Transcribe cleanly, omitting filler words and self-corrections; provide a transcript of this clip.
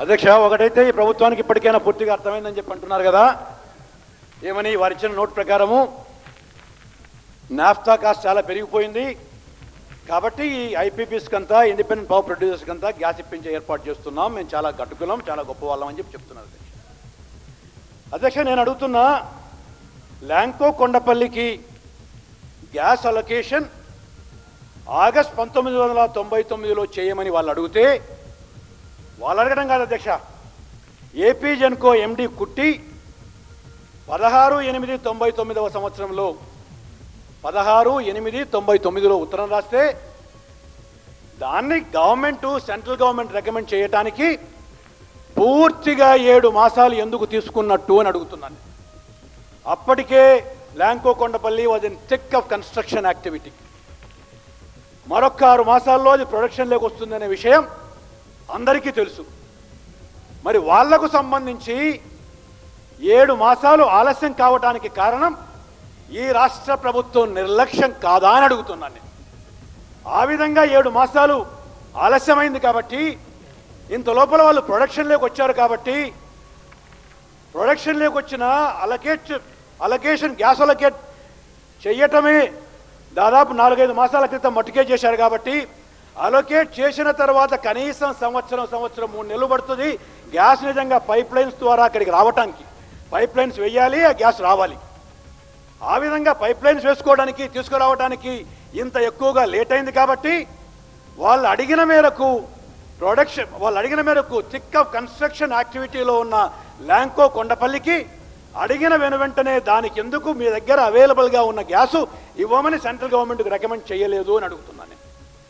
అధ్యక్ష, ఒకటైతే ఈ ప్రభుత్వానికి ఇప్పటికైనా పూర్తిగా అర్థమైందని చెప్పి అంటున్నారు కదా. ఏమని వారిచ్చిన నోట్ ప్రకారము నాఫ్తా కాస్ట్ చాలా పెరిగిపోయింది కాబట్టి ఈ ఐపీపీస్కి అంతా ఇండిపెండెంట్ పవర్ ప్రొడ్యూసర్స్కి అంతా గ్యాస్ ఇప్పించే ఏర్పాటు చేస్తున్నాం, మేము చాలా గట్టుకులం, చాలా గొప్ప వాళ్ళం అని చెప్పి చెప్తున్నారు. అధ్యక్ష, నేను అడుగుతున్నా, ల్యాంకో కొండపల్లికి గ్యాస్ అలొకేషన్ ఆగస్ట్ 1999లో చేయమని వాళ్ళు అడిగితే, వాళ్ళు అడగడం కాదు అధ్యక్ష, ఏపీ జెన్కో ఎండి కుట్టి 16/8/99వ సంవత్సరంలో 16/8/99లో ఉత్తరం రాస్తే దాన్ని గవర్నమెంట్ సెంట్రల్ గవర్నమెంట్ రికమెండ్ చేయడానికి పూర్తిగా 7 మాసాలు ఎందుకు తీసుకున్నట్టు అని అడుగుతున్నాను. అప్పటికే Lanco Kondapalli was in thick of construction activity. మరొక 6 మాసాల్లో అది ప్రొడక్షన్లోకి వస్తుందనే విషయం అందరికీ తెలుసు. మరి వాళ్లకు సంబంధించి 7 మాసాలు ఆలస్యం కావడానికి కారణం ఈ రాష్ట్ర ప్రభుత్వం నిర్లక్ష్యం కాదా అని అడుగుతున్నాను నేను. ఆ విధంగా 7 మాసాలు ఆలస్యమైంది కాబట్టి, ఇంత లోపల వాళ్ళు ప్రొడక్షన్లోకి వచ్చారు కాబట్టి, ప్రొడక్షన్లోకి వచ్చిన అలొకేషన్ గ్యాస్ అలొకేట్ చేయటమే దాదాపు 4-5 మాసాల క్రితం మట్టుకే చేశారు కాబట్టి, అలొకేట్ చేసిన తర్వాత కనీసం సంవత్సరం 3 నెలలు పడుతుంది గ్యాస్ నిజంగా పైప్ లైన్స్ ద్వారా అక్కడికి రావటానికి. పైప్ లైన్స్ వేయాలి, ఆ గ్యాస్ రావాలి. ఆ విధంగా పైప్ లైన్స్ వేసుకోవడానికి తీసుకురావడానికి ఇంత ఎక్కువగా లేట్ అయింది కాబట్టి వాళ్ళు అడిగిన మేరకు థిక్ ఆఫ్ కన్స్ట్రక్షన్ యాక్టివిటీలో ఉన్న ల్యాంకో కొండపల్లికి అడిగిన వెంటనే దానికి ఎందుకు మీ దగ్గర అవైలబుల్గా ఉన్న గ్యాసు ఇవ్వమని సెంట్రల్ గవర్నమెంట్కి రికమెండ్ చేయలేదు అని అడుగుతున్నాను.